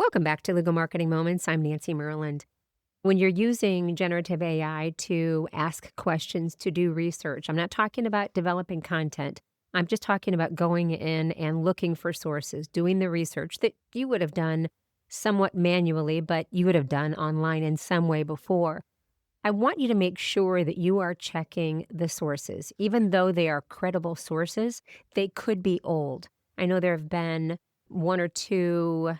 Welcome back to Legal Marketing Moments. I'm Nancy Myrland. When you're using generative AI to ask questions, to do research, I'm not talking about developing content. I'm just talking about going in and looking for sources, doing the research that you would have done somewhat manually, but you would have done online in some way before. I want you to make sure that you are checking the sources. Even though they are credible sources, they could be old. I know there have been one or two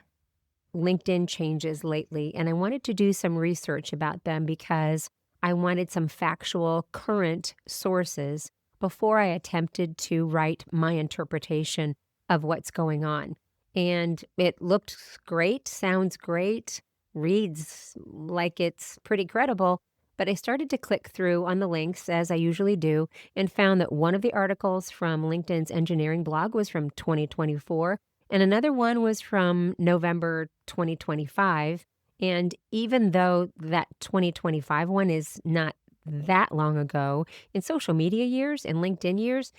LinkedIn changes lately, and I wanted to do some research about them because I wanted some factual, current sources before I attempted to write my interpretation of what's going on. And it looked great, sounds great, reads like it's pretty credible. But I started to click through on the links, as I usually do, and found that one of the articles from LinkedIn's engineering blog was from 2024 and another one was from November 2025. And even though that 2025 one is not that long ago, in social media years and LinkedIn years,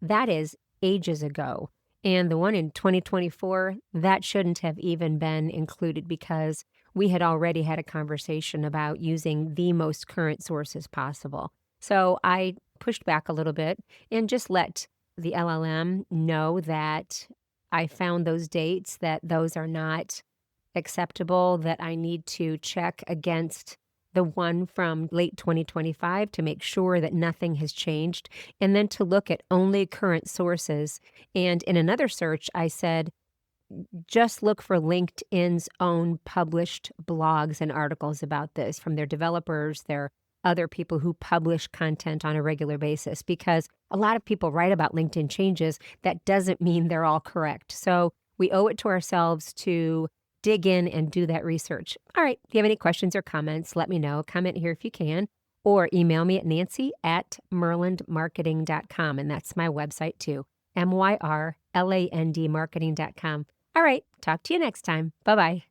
that is ages ago. And the one in 2024, that shouldn't have even been included because we had already had a conversation about using the most current sources possible. So I pushed back a little bit and just let the LLM know that I found those dates, that those are not acceptable, that I need to check against the one from late 2025 to make sure that nothing has changed, and then to look at only current sources. And in another search, I said, just look for LinkedIn's own published blogs and articles about this from their developers, their other people who publish content on a regular basis, because a lot of people write about LinkedIn changes. That doesn't mean they're all correct. So we owe it to ourselves to dig in and do that research. All right. If you have any questions or comments, let me know. Comment here if you can, or email me at nancy@myrlandmarketing.com. And that's my website too, MYRLAND marketing.com. All right. Talk to you next time. Bye-bye.